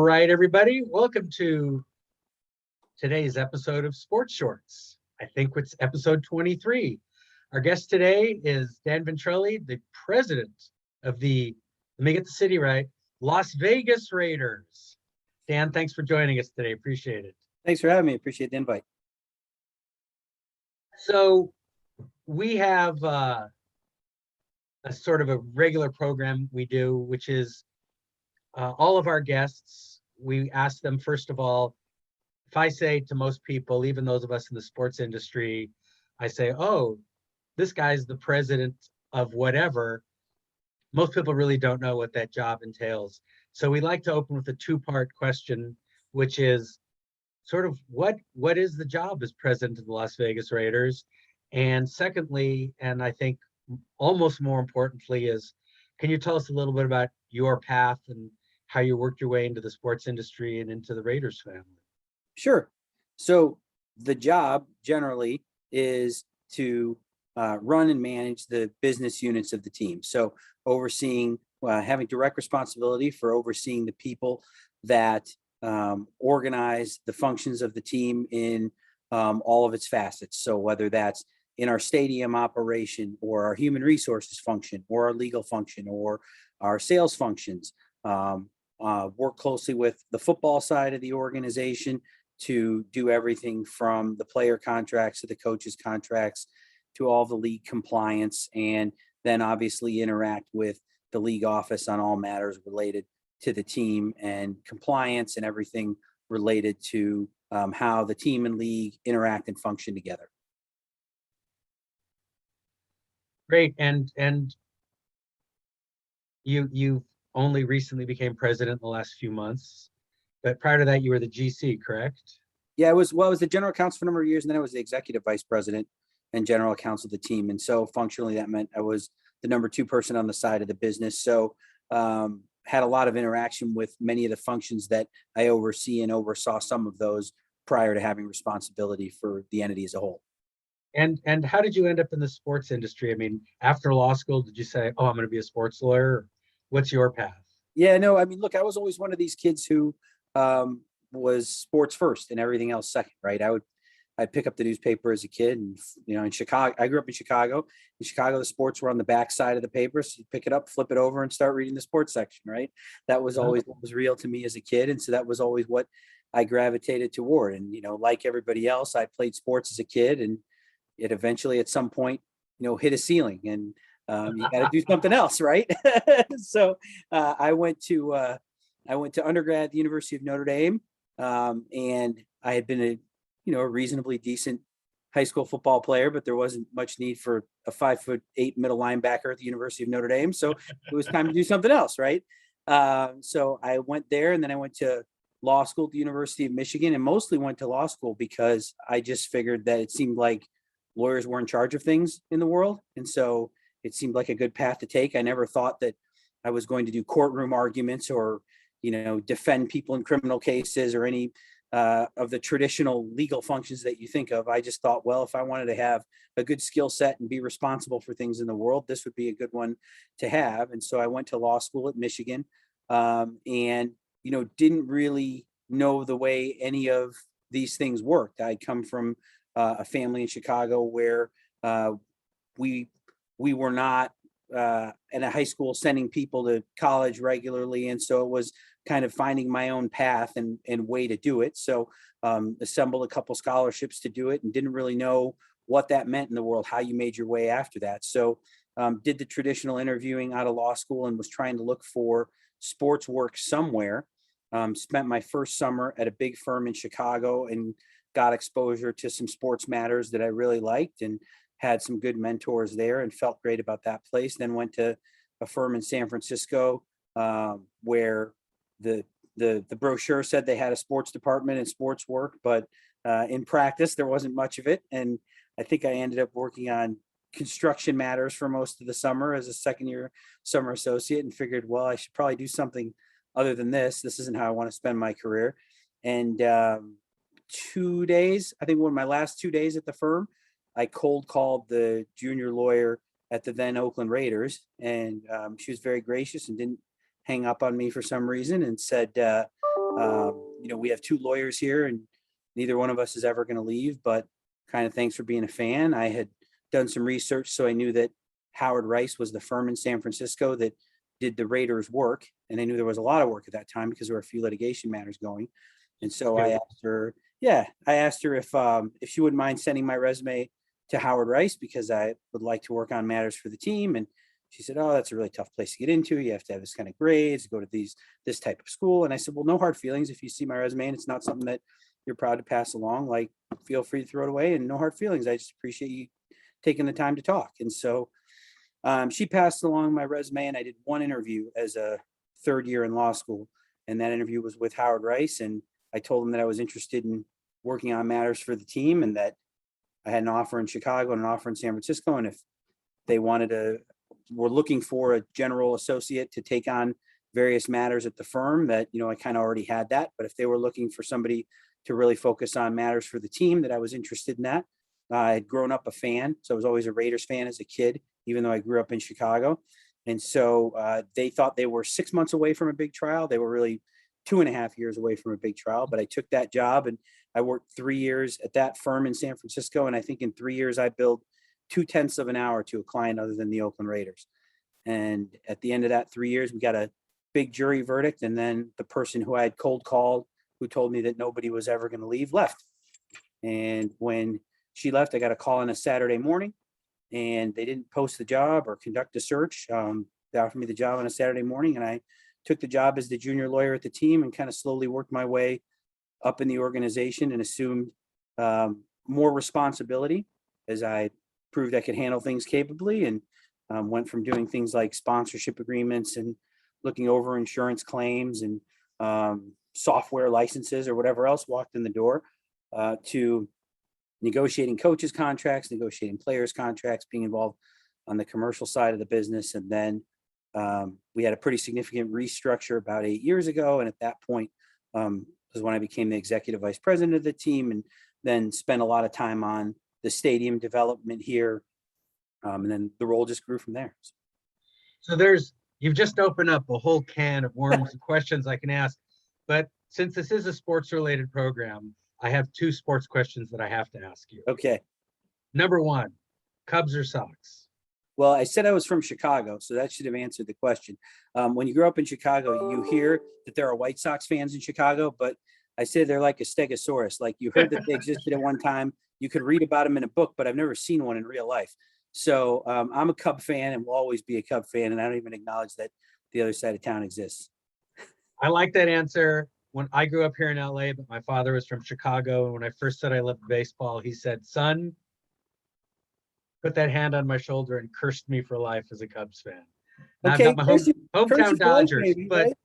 right, everybody. Welcome to today's episode of Sports Shorts. I think it's episode 23. Our guest today is Dan Ventrelle, the president of the, let me get the city right, Las Vegas Raiders. Dan, thanks for joining us today. Appreciate it. Thanks for having me. Appreciate the invite. So we have a sort of a regular program we do, which is all of our guests, we ask them, first of all, if I say to most people, even those of us in the sports industry, I say, oh, this guy's the president of whatever, most people really don't know what that job entails. So we like to open with a two-part question, which is sort of what is the job as president of the Las Vegas Raiders? And secondly, and I think almost more importantly, is can you tell us a little bit about your path and how you worked your way into the sports industry and into the Raiders family? Sure. So the job generally is to run and manage the business units of the team. So overseeing, having direct responsibility for overseeing the people that organize the functions of the team in all of its facets. So whether that's in our stadium operation or our human resources function or our legal function or our sales functions, work closely with the football side of the organization to do everything from the player contracts to the coaches contracts to all the league compliance, and then obviously interact with the league office on all matters related to the team and compliance and everything related to how the team and league interact and function together. Great. And you only recently became president in the last few months, but prior to that you were the GC, correct? Yeah, I was the general counsel for a number of years, and then I was the executive vice president and general counsel of the team. And so functionally that meant I was the number two person on the side of the business. So had a lot of interaction with many of the functions that I oversee and oversaw some of those prior to having responsibility for the entity as a whole. And how did you end up in the sports industry? I mean, after law school, did you say, oh, I'm going to be a sports lawyer? What's your path? Yeah, no, I mean, look, I was always one of these kids who was sports first and everything else second, right? I'd pick up the newspaper as a kid, and in Chicago, I grew up in Chicago. In Chicago, the sports were on the back side of the paper, so you pick it up, flip it over, and start reading the sports section, right? That was always what was real to me as a kid, and so that was always what I gravitated toward. And like everybody else, I played sports as a kid, and it eventually, at some point, hit a ceiling, and you got to do something else, right? So I went to undergrad at the University of Notre Dame, and I had been a reasonably decent high school football player, but there wasn't much need for a 5'8" middle linebacker at the University of Notre Dame. So it was time to do something else, right? So I went there, and then I went to law school at the University of Michigan, and mostly went to law school because I just figured that it seemed like lawyers were in charge of things in the world. And so it seemed like a good path to take. I never thought that I was going to do courtroom arguments or, defend people in criminal cases or any of the traditional legal functions that you think of. I just thought, well, if I wanted to have a good skill set and be responsible for things in the world, this would be a good one to have. And so I went to law school at Michigan, and, didn't really know the way any of these things worked. I come from a family in Chicago where we were not in a high school sending people to college regularly. And so it was kind of finding my own path and way to do it. So assembled a couple scholarships to do it, and didn't really know what that meant in the world, how you made your way after that. So did the traditional interviewing out of law school and was trying to look for sports work somewhere. Spent my first summer at a big firm in Chicago and got exposure to some sports matters that I really liked, and had some good mentors there and felt great about that place. Then went to a firm in San Francisco where the brochure said they had a sports department and sports work, but in practice there wasn't much of it. And I think I ended up working on construction matters for most of the summer as a second year summer associate, and figured, well, I should probably do something other than this. This isn't how I want to spend my career. And 2 days, I think one of my last 2 days at the firm, I cold called the junior lawyer at the then Oakland Raiders, and she was very gracious and didn't hang up on me for some reason, and said, We have two lawyers here, and neither one of us is ever going to leave, but kind of thanks for being a fan. I had done some research, so I knew that Howard Rice was the firm in San Francisco that did the Raiders work. And I knew there was a lot of work at that time because there were a few litigation matters going. And so I asked her, if she wouldn't mind sending my resume to Howard Rice because I would like to work on matters for the team. And she said, "Oh, that's a really tough place to get into. You have to have this kind of grades, go to this type of school." And I said, "Well, no hard feelings. If you see my resume and it's not something that you're proud to pass along, like, feel free to throw it away, and no hard feelings. I just appreciate you taking the time to talk." And so she passed along my resume, and I did one interview as a third year in law school. And that interview was with Howard Rice. And I told him that I was interested in working on matters for the team and that I had an offer in Chicago and an offer in San Francisco. And if they were looking for a general associate to take on various matters at the firm, that, I kind of already had that. But if they were looking for somebody to really focus on matters for the team, that I was interested in that. I had grown up a fan, so I was always a Raiders fan as a kid, even though I grew up in Chicago. And so they thought they were 6 months away from a big trial. They were really 2.5 years away from a big trial, but I took that job and I worked 3 years at that firm in San Francisco. And I think in 3 years, I billed 0.2 of an hour to a client other than the Oakland Raiders. And at the end of that 3 years, we got a big jury verdict. And then the person who I had cold called, who told me that nobody was ever going to leave, left. And when she left, I got a call on a Saturday morning, and they didn't post the job or conduct a search. They offered me the job on a Saturday morning, and I took the job as the junior lawyer at the team and kind of slowly worked my way up in the organization and assumed more responsibility as I proved I could handle things capably, and went from doing things like sponsorship agreements and looking over insurance claims and software licenses or whatever else walked in the door, to negotiating coaches contracts, negotiating players contracts, being involved on the commercial side of the business. And then we had a pretty significant restructure about 8 years ago. And at that point was when I became the executive vice president of the team, and then spent a lot of time on the stadium development here. And then the role just grew from there. So you've just opened up a whole can of worms of questions I can ask. But since this is a sports related program, I have 2 sports questions that I have to ask you. Okay. Number 1, Cubs or Sox? Well, I said I was from Chicago, so that should have answered the question. When you grow up in Chicago, you hear that there are White Sox fans in Chicago, but I say they're like a stegosaurus. Like, you heard that they existed at one time. You could read about them in a book, but I've never seen one in real life. So I'm a Cub fan and will always be a Cub fan, and I don't even acknowledge that the other side of town exists. I like that answer. When I grew up here in LA, but my father was from Chicago. And when I first said I loved baseball, he said, "Son," put that hand on my shoulder and cursed me for life as a Cubs fan. Now Okay, I've got my hometown Dodgers, maybe, but right?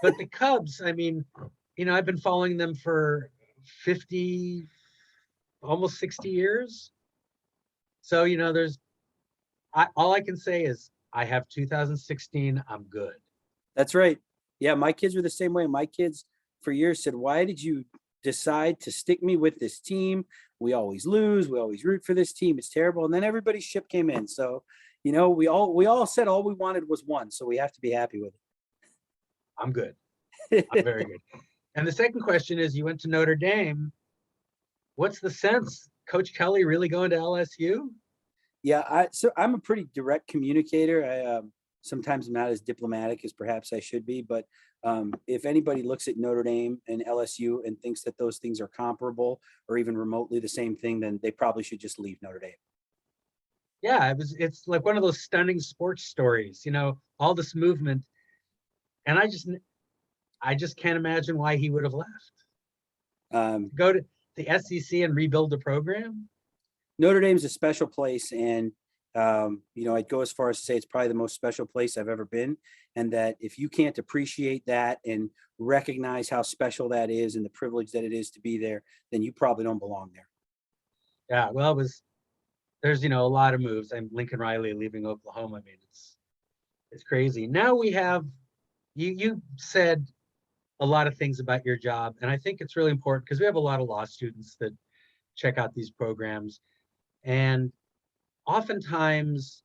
but the Cubs, I mean, I've been following them for 50, almost 60 years. So, all I can say is I have 2016. I'm good. That's right. Yeah, my kids were the same way. My kids for years said, "Why did you decide to stick me with this team? We always lose. We always root for this team. It's terrible." And then everybody's ship came in. So, we all said all we wanted was one. So we have to be happy with I'm good. it. I'm very good. And the second question is, you went to Notre Dame. What's the sense? Coach Kelly really going to LSU? Yeah, so I'm a pretty direct communicator. I sometimes I'm not as diplomatic as perhaps I should be, but if anybody looks at Notre Dame and LSU and thinks that those things are comparable or even remotely the same thing, then they probably should just leave Notre Dame. Yeah, it's like one of those stunning sports stories, all this movement. And I just can't imagine why he would have left. Go to the SEC and rebuild the program. Notre Dame's a special place, and I'd go as far as to say it's probably the most special place I've ever been, and that if you can't appreciate that and recognize how special that is and the privilege that it is to be there, then you probably don't belong there. Yeah, well, there's a lot of moves. I'm Lincoln Riley leaving Oklahoma. I mean, it's crazy. Now we have you said a lot of things about your job, and I think it's really important because we have a lot of law students that check out these programs, and oftentimes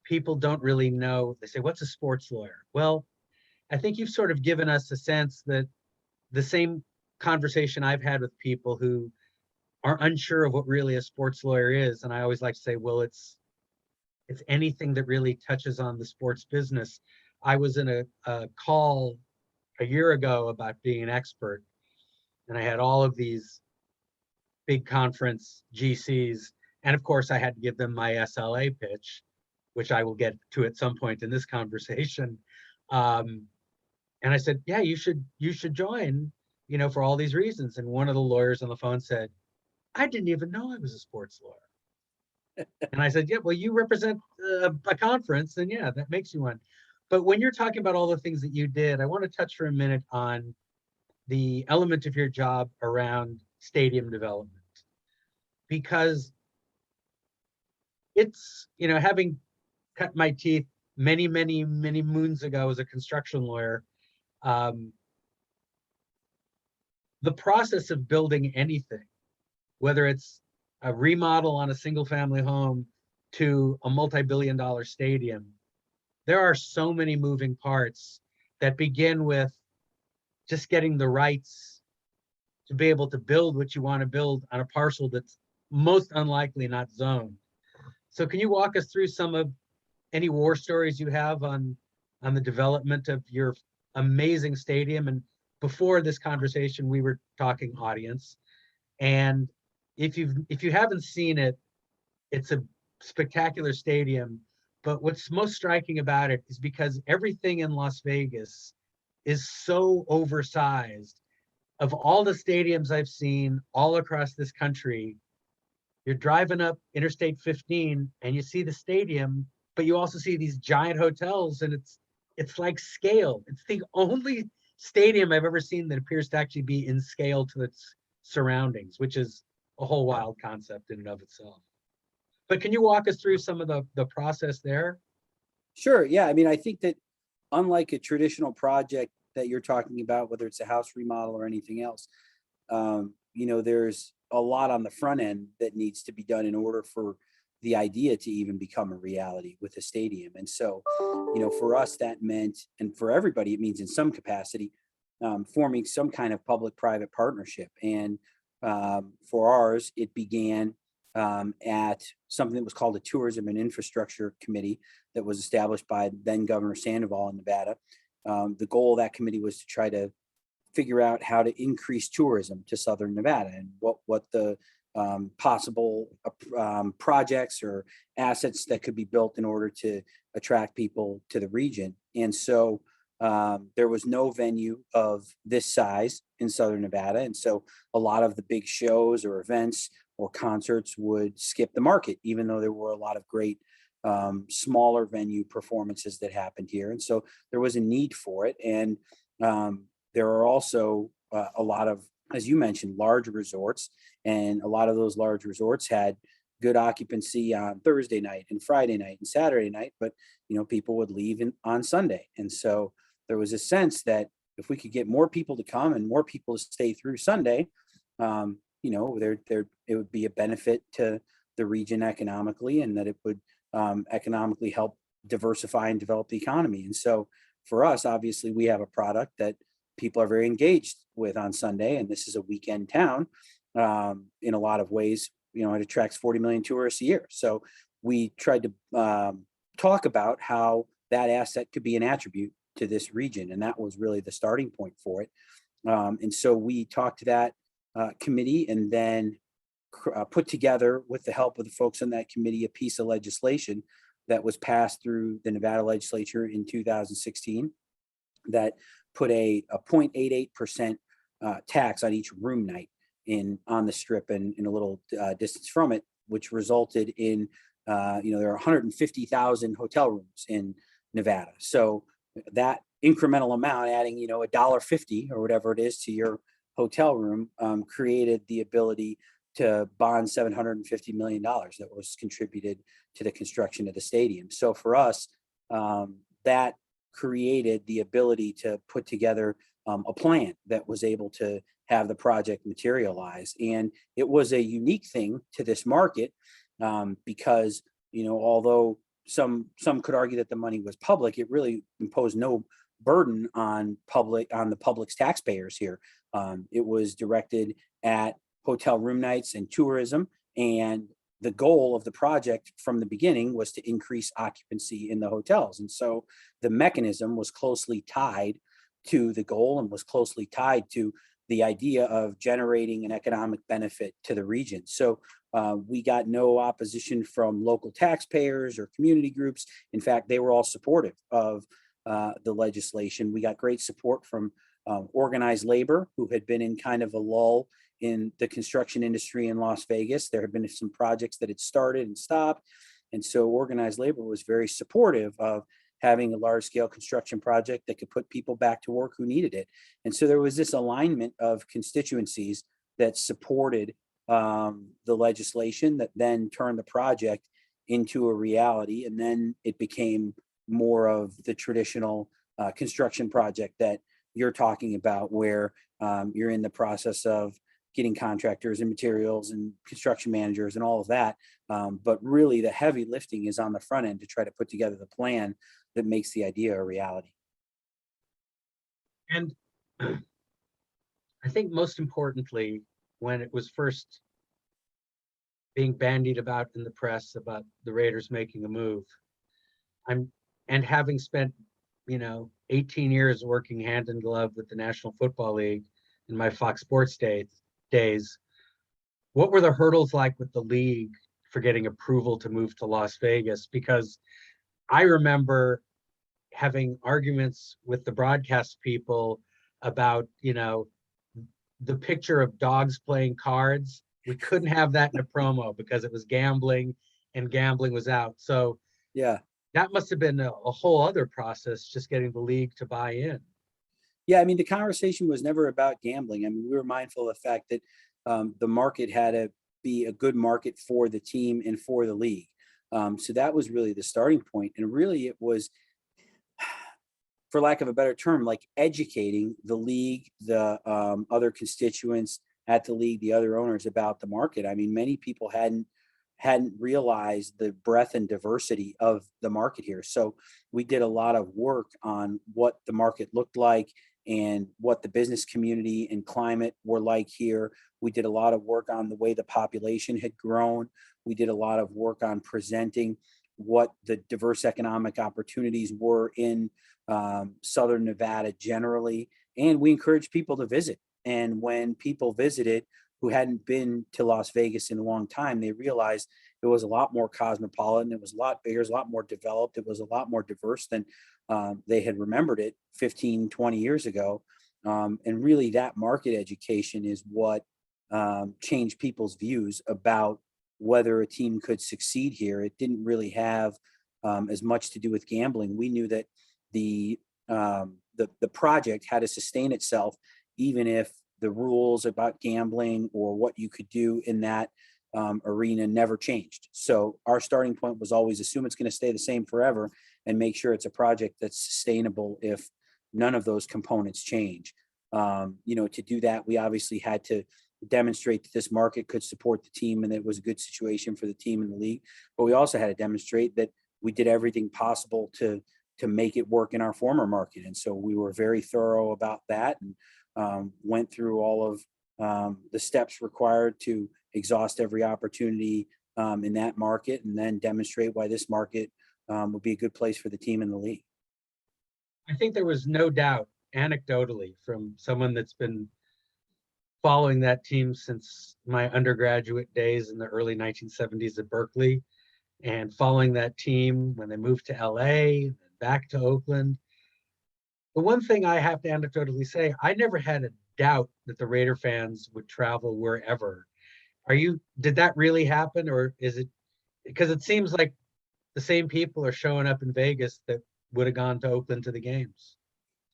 people don't really know. They say, "What's a sports lawyer?" Well, I think you've sort of given us a sense that the same conversation I've had with people who are unsure of what really a sports lawyer is. And I always like to say, well, it's anything that really touches on the sports business. I was in a call a year ago about being an expert, and I had all of these big conference GCs. And of course, I had to give them my SLA pitch, which I will get to at some point in this conversation. And I said, yeah, you should join, for all these reasons. And one of the lawyers on the phone said, I didn't even know I was a sports lawyer. And I said, yeah, well, you represent a conference, and yeah, that makes you one. But when you're talking about all the things that you did, I want to touch for a minute on the element of your job around stadium development, because it's, having cut my teeth many, many, many moons ago as a construction lawyer, the process of building anything, whether it's a remodel on a single family home to a multi-billion-dollar stadium, there are so many moving parts that begin with just getting the rights to be able to build what you want to build on a parcel that's most unlikely not zoned. So can you walk us through some of any war stories you have on the development of your amazing stadium? And before this conversation, we were talking audience. And if you haven't seen it, it's a spectacular stadium. But what's most striking about it is because everything in Las Vegas is so oversized. Of all the stadiums I've seen all across this country, you're driving up Interstate 15 and you see the stadium, but you also see these giant hotels, and it's like scale. It's the only stadium I've ever seen that appears to actually be in scale to its surroundings, which is a whole wild concept in and of itself. But can you walk us through some of the process there? Sure. Yeah. I mean, I think that unlike a traditional project that you're talking about, whether it's a house remodel or anything else, there's a lot on the front end that needs to be done in order for the idea to even become a reality with a stadium. And so, for us, that meant, and for everybody, it means in some capacity, forming some kind of public-private partnership. And for ours, it began at something that was called a Tourism and Infrastructure Committee that was established by then Governor Sandoval in Nevada. The goal of that committee was to try to figure out how to increase tourism to Southern Nevada and what the possible projects or assets that could be built in order to attract people to the region. And so there was no venue of this size in Southern Nevada. And so a lot of the big shows or events or concerts would skip the market, even though there were a lot of great smaller venue performances that happened here. And so there was a need for it. And there are also a lot of, as you mentioned, large resorts, and a lot of those large resorts had good occupancy on Thursday night and Friday night and Saturday night, but people would leave on Sunday. And so there was a sense that if we could get more people to come and more people to stay through Sunday, it would be a benefit to the region economically, and that it would economically help diversify and develop the economy. And so for us, obviously, we have a product that people are very engaged with on Sunday, and this is a weekend town. In a lot of ways, it attracts 40 million tourists a year. So we tried to talk about how that asset could be an attribute to this region, and that was really the starting point for it. And so we talked to that committee, and then put together, with the help of the folks on that committee, a piece of legislation that was passed through the Nevada legislature in 2016 that put a 0.88% tax on each room night on the Strip and in a little distance from it, which resulted in, there are 150,000 hotel rooms in Nevada. So that incremental amount, adding, $1.50 or whatever it is to your hotel room, created the ability to bond $750 million that was contributed to the construction of the stadium. So for us, that created the ability to put together a plan that was able to have the project materialize. And it was a unique thing to this market because, although some could argue that the money was public, it really imposed no burden on the public's taxpayers here. It was directed at hotel room nights and tourism, and the goal of the project from the beginning was to increase occupancy in the hotels. And so the mechanism was closely tied to the goal and was closely tied to the idea of generating an economic benefit to the region. So we got no opposition from local taxpayers or community groups. In fact, they were all supportive of the legislation. We got great support from organized labor, who had been in kind of a lull in the construction industry in Las Vegas. There had been some projects that had started and stopped. And so organized labor was very supportive of having a large scale construction project that could put people back to work who needed it. And so there was this alignment of constituencies that supported the legislation that then turned the project into a reality. And then it became more of the traditional construction project that you're talking about, where you're in the process of getting contractors and materials and construction managers and all of that. But really the heavy lifting is on the front end to try to put together the plan that makes the idea a reality. And I think most importantly, when it was first being bandied about in the press about the Raiders making a move, and having spent, 18 years working hand in glove with the National Football League in my Fox Sports days, what were the hurdles like with the league for getting approval to move to Las Vegas? Because I remember having arguments with the broadcast people about, the picture of dogs playing cards. We couldn't have that in a promo because it was gambling and gambling was out. So Yeah. that must have been a whole other process, just getting the league to buy in. Yeah, I mean, the conversation was never about gambling. I mean, we were mindful of the fact that the market had to be a good market for the team and for the league. So that was really the starting point. And really it was, for lack of a better term, like educating the league, the other constituents at the league, the other owners about the market. I mean, many people hadn't realized the breadth and diversity of the market here. So we did a lot of work on what the market looked like and what the business community and climate were like here. We did a lot of work on the way the population had grown. We did a lot of work on presenting what the diverse economic opportunities were in Southern Nevada generally. And we encouraged people to visit. And when people visited who hadn't been to Las Vegas in a long time, they realized it was a lot more cosmopolitan. It was a lot bigger, it was a lot more developed. It was a lot more diverse than they had remembered it 15, 20 years ago. And really that market education is what changed people's views about whether a team could succeed here. It didn't really have as much to do with gambling. We knew that the project had to sustain itself, even if the rules about gambling or what you could do in that arena never changed. So our starting point was always assume it's going to stay the same forever and make sure it's a project that's sustainable if none of those components change. To do that, we obviously had to demonstrate that this market could support the team and that it was a good situation for the team and the league. But we also had to demonstrate that we did everything possible to make it work in our former market. And so we were very thorough about that and went through all of the steps required to exhaust every opportunity in that market and then demonstrate why this market would be a good place for the team and the league. I think there was no doubt, anecdotally, from someone that's been following that team since my undergraduate days in the early 1970s at Berkeley, and following that team when they moved to LA, back to Oakland. The one thing I have to anecdotally say, I never had a doubt that the Raider fans would travel wherever. Did that really happen? Or is it, because it seems like the same people are showing up in Vegas that would have gone to Oakland to the games.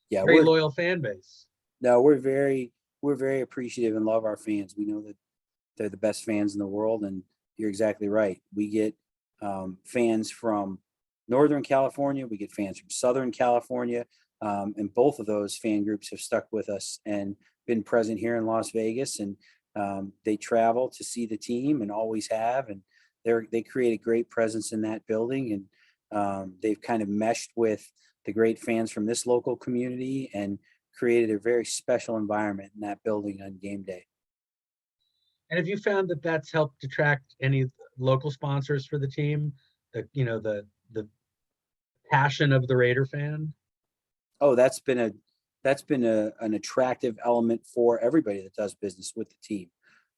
Yeah, very loyal fan base. No, we're very appreciative and love our fans. We know that they're the best fans in the world, and you're exactly right. We get fans from Northern California, we get fans from Southern California, and both of those fan groups have stuck with us and been present here in Las Vegas, and they travel to see the team and always have, and they create a great presence in that building, and they've kind of meshed with the great fans from this local community and created a very special environment in that building on game day. And have you found that that's helped attract any local sponsors for the team? The passion of the Raider fan? Oh, an attractive element for everybody that does business with the team.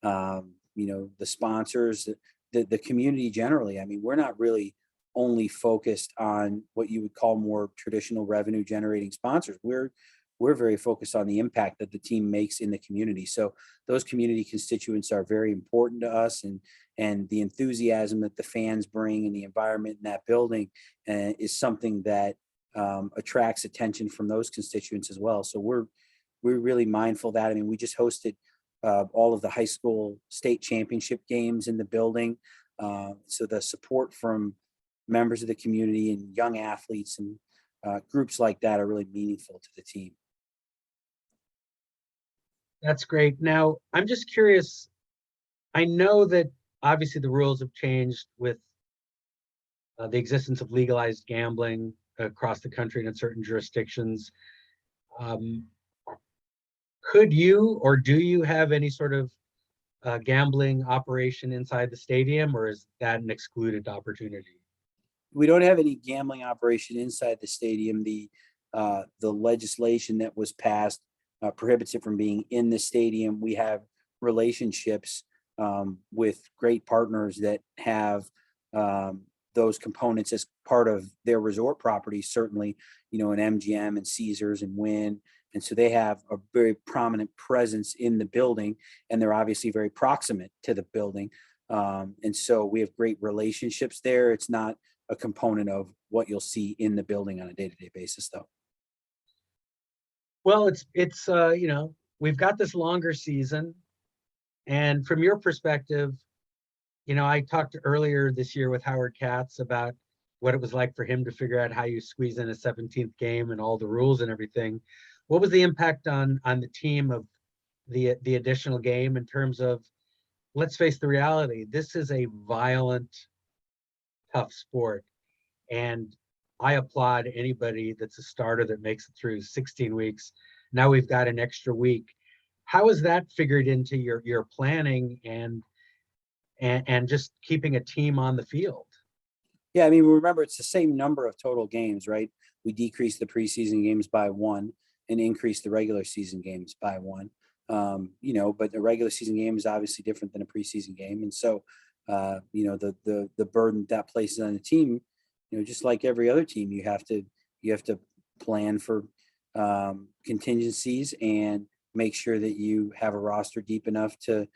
The sponsors, the community generally. I mean, we're not really only focused on what you would call more traditional revenue generating sponsors. We're very focused on the impact that the team makes in the community. So those community constituents are very important to us, and the enthusiasm that the fans bring and the environment in that building is something that attracts attention from those constituents as well. So we're really mindful of that. I mean, we just hosted all of the high school state championship games in the building. So the support from members of the community and young athletes and groups like that are really meaningful to the team. That's great. Now, I'm just curious. I know that obviously the rules have changed with the existence of legalized gambling across the country and in certain jurisdictions. Could you or do you have any sort of gambling operation inside the stadium, or is that an excluded opportunity? We don't have any gambling operation inside the stadium. The legislation that was passed prohibits it from being in the stadium. We have relationships with great partners that have those components as part of their resort properties, certainly, an MGM and Caesars and Wynn. And so they have a very prominent presence in the building, and they're obviously very proximate to the building. And so we have great relationships there. It's not a component of what you'll see in the building on a day-to-day basis, though. Well, we've got this longer season, and from your perspective, I talked earlier this year with Howard Katz about what it was like for him to figure out how you squeeze in a 17th game and all the rules and everything. What was the impact on the team of the additional game in terms of, let's face the reality, this is a violent, tough sport, and I applaud anybody that's a starter that makes it through 16 weeks. Now we've got an extra week. How is that figured into your planning and just keeping a team on the field? Yeah, I mean, remember, it's the same number of total games, right? We decreased the preseason games by one and increased the regular season games by one. But the regular season game is obviously different than a preseason game. And so, the burden that places on the team, just like every other team, you have to plan for contingencies and make sure that you have a roster deep enough to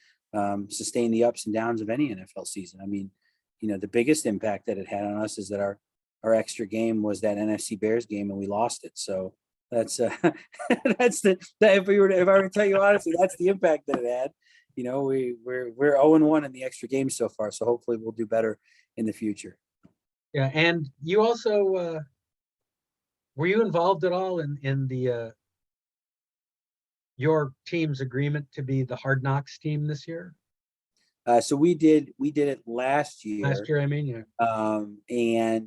sustain the ups and downs of any NFL season. I mean, the biggest impact that it had on us is that our extra game was that NFC Bears game, and we lost it. So that's if I were to tell you honestly, that's the impact that it had. We're 0-1 in the extra game so far, so hopefully we'll do better in the future. Yeah, and you also were you involved at all in the your team's agreement to be the Hard Knocks team this year? So we did it last year. Last year, I mean, yeah.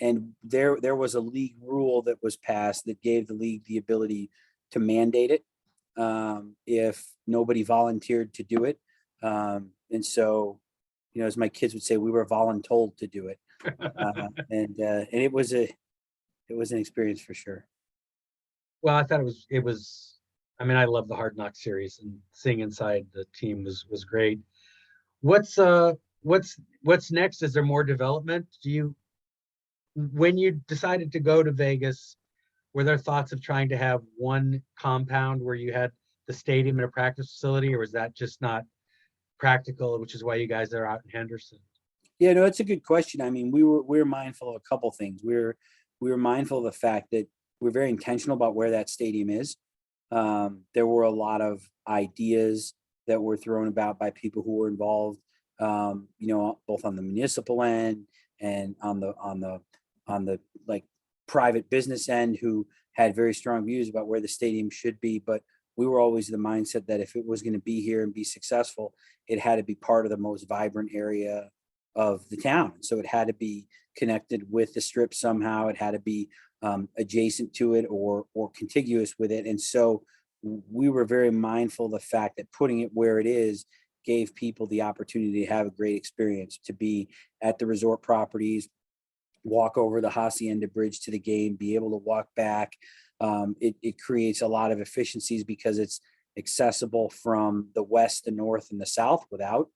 And there was a league rule that was passed that gave the league the ability to mandate it if nobody volunteered to do it. And so, as my kids would say, we were voluntold to do it. And it was an experience for sure. Well, I thought it was. I mean, I love the Hard Knocks series, and seeing inside the team was great. What's next? Is there more development? When you decided to go to Vegas, were there thoughts of trying to have one compound where you had the stadium and a practice facility, or was that just not practical, which is why you guys are out in Henderson? Yeah, no, it's a good question. I mean, we were mindful of a couple things. We were mindful of the fact that we're very intentional about where that stadium is. There were a lot of ideas that were thrown about by people who were involved, both on the municipal end and on the like private business end, who had very strong views about where the stadium should be. But we were always the mindset that if it was going to be here and be successful, it had to be part of the most vibrant area of the town. So it had to be connected with the strip somehow. It had to be adjacent to it or contiguous with it. And so we were very mindful of the fact that putting it where it is gave people the opportunity to have a great experience, to be at the resort properties, walk over the Hacienda Bridge to the game, be able to walk back. It creates a lot of efficiencies because it's accessible from the west, the north, and the south without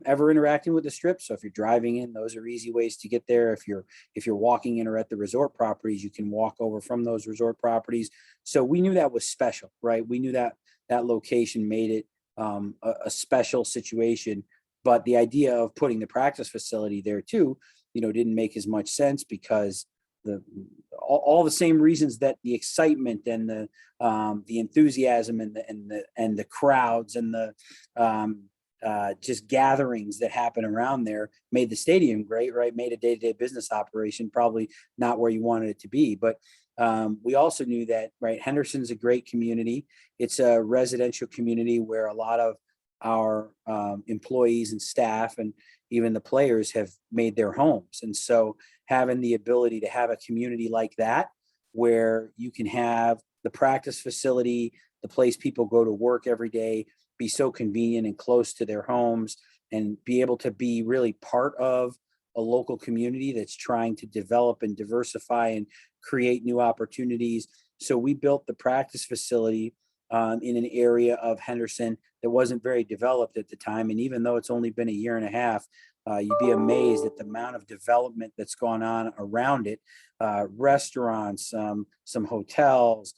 ever interacting with the strip. So if you're driving in, those are easy ways to get there. If you're walking in or at the resort properties, you can walk over from those resort properties. So we knew that was special, right? We knew that that location made it a special situation. But the idea of putting the practice facility there too, didn't make as much sense because all the same reasons that the excitement and the enthusiasm and the crowds and the just gatherings that happen around there made the stadium great, right? Made a day-to-day business operation probably not where you wanted it to be. But we also knew that, right, Henderson's a great community. It's a residential community where a lot of our employees and staff and even the players have made their homes. And so having the ability to have a community like that, where you can have the practice facility, the place people go to work every day, be so convenient and close to their homes, and be able to be really part of a local community that's trying to develop and diversify and create new opportunities. So we built the practice facility in an area of Henderson that wasn't very developed at the time. And even though it's only been a year and a half, you'd be amazed at the amount of development that's gone on around it. Restaurants, some hotels,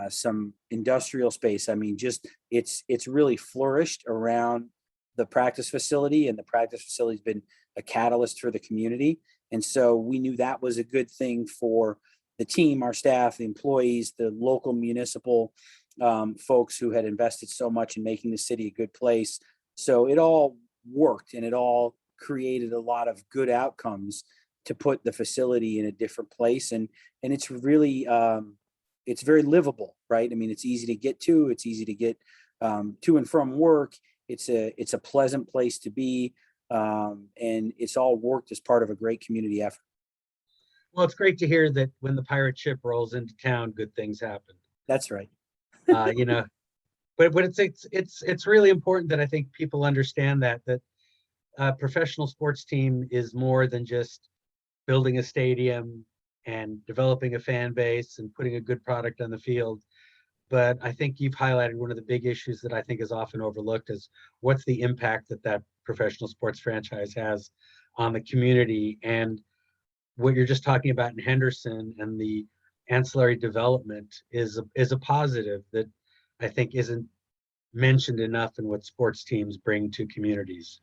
some industrial space. I mean, just it's really flourished around the practice facility, and the practice facility has been a catalyst for the community. And so we knew that was a good thing for the team, our staff, the employees, the local municipal folks who had invested so much in making the city a good place. So it all worked, and it all created a lot of good outcomes to put the facility in a different place. And it's really it's very livable, right? I mean, it's easy to get to. It's easy to get to and from work. It's a pleasant place to be, and it's all worked as part of a great community effort. Well, it's great to hear that when the pirate ship rolls into town, good things happen. That's right. You know, but it's really important that I think people understand that a professional sports team is more than just building a stadium and developing a fan base and putting a good product on the field. But I think you've highlighted one of the big issues that I think is often overlooked is what's the impact that professional sports franchise has on the community. And what you're just talking about in Henderson and the ancillary development is a positive that I think isn't mentioned enough in what sports teams bring to communities.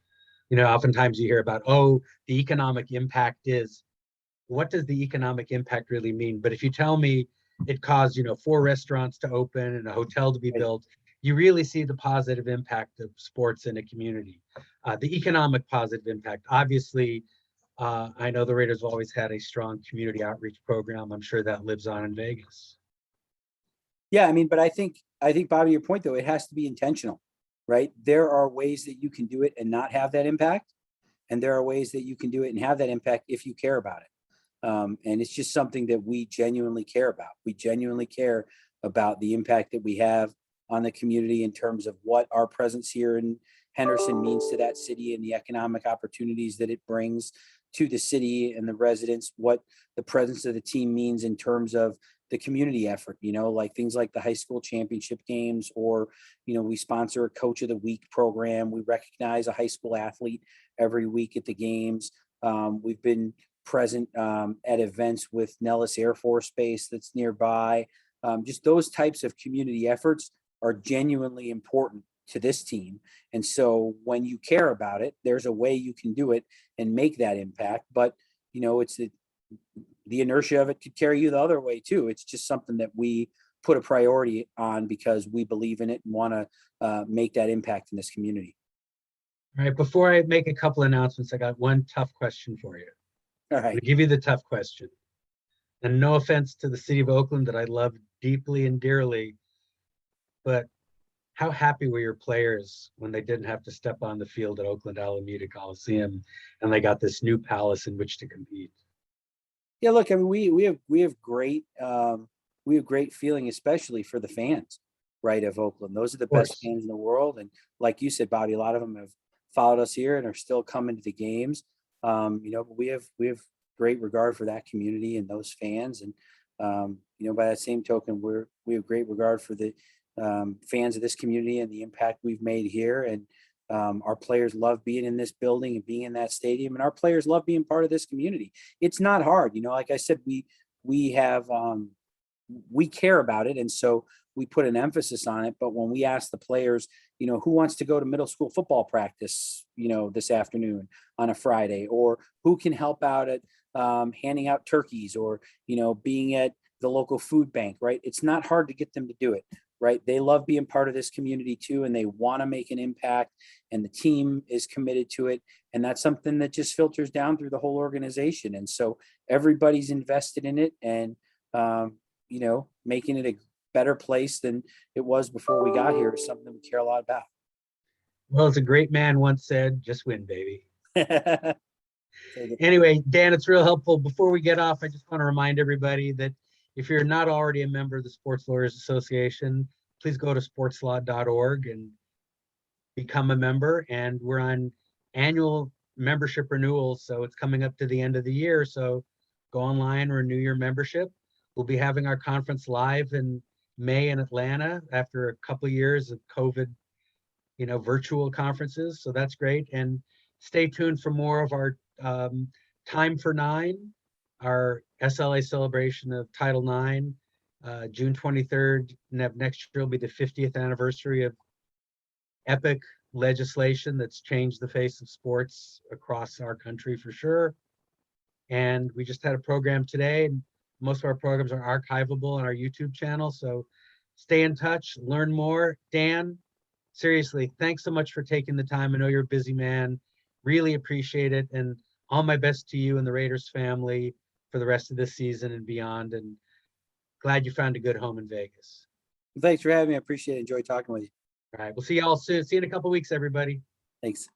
Oftentimes you hear about, oh, the economic impact is, what does the economic impact really mean? But if you tell me it caused, 4 restaurants to open and a hotel to be built, you really see the positive impact of sports in a community. The economic positive impact, obviously, I know the Raiders have always had a strong community outreach program. I'm sure that lives on in Vegas. Yeah, I mean, but I think, Bobby, your point though, it has to be intentional, right? There are ways that you can do it and not have that impact, and there are ways that you can do it and have that impact if you care about it. And it's just something that we genuinely care about. We genuinely care about the impact that we have on the community in terms of what our presence here in Henderson means to that city and the economic opportunities that it brings to the city and the residents, what the presence of the team means in terms of the community effort, like things like the high school championship games, or, we sponsor a coach of the week program. We recognize a high school athlete every week at the games. We've been present at events with Nellis Air Force Base that's nearby. Just those types of community efforts are genuinely important to this team. And so when you care about it, there's a way you can do it and make that impact. But, it's the inertia of it could carry you the other way too. It's just something that we put a priority on because we believe in it and want to make that impact in this community. All right, before I make a couple announcements, I got one tough question for you. All I'm right. gonna give you the tough question. And no offense to the city of Oakland that I love deeply and dearly, but how happy were your players when they didn't have to step on the field at Oakland Alameda Coliseum and they got this new palace in which to compete? Yeah, look, I mean, we have great feeling, especially for the fans, right, of Oakland. Those are the Of best course. fans in the world, and like you said, Bobby, a lot of them have followed us here and are still coming to the games. But we have great regard for that community and those fans, and by that same token, we have great regard for the fans of this community and the impact we've made here. And our players love being in this building and being in that stadium, and our players love being part of this community. It's not hard, like I said, we have we care about it, and so we put an emphasis on it. But when we ask the players, who wants to go to middle school football practice, this afternoon on a Friday, or who can help out at handing out turkeys, or being at the local food bank, right? It's not hard to get them to do it, right? They love being part of this community too, and they want to make an impact, and the team is committed to it. And that's something that just filters down through the whole organization. And so everybody's invested in it, and making it a better place than it was before we got here is something we care a lot about. Well, as a great man once said, just win, baby. Take Anyway, Dan, it's real helpful. Before we get off, I just want to remind everybody that if you're not already a member of the Sports Lawyers Association, please go to sportslaw.org and become a member. And we're on annual membership renewals, so it's coming up to the end of the year. So go online, renew your membership. We'll be having our conference live in May in Atlanta after a couple of years of COVID, virtual conferences. So that's great. And stay tuned for more of our Time for Nine, our SLA celebration of Title IX, June 23rd. Next year will be the 50th anniversary of epic legislation that's changed the face of sports across our country for sure. And we just had a program today, and most of our programs are archivable on our YouTube channel. So stay in touch, learn more. Dan, seriously, thanks so much for taking the time. I know you're a busy man. Really appreciate it. And all my best to you and the Raiders family for the rest of this season and beyond. And glad you found a good home in Vegas. Thanks for having me. I appreciate it. Enjoy talking with you. All right. We'll see you all soon. See you in a couple of weeks, everybody. Thanks.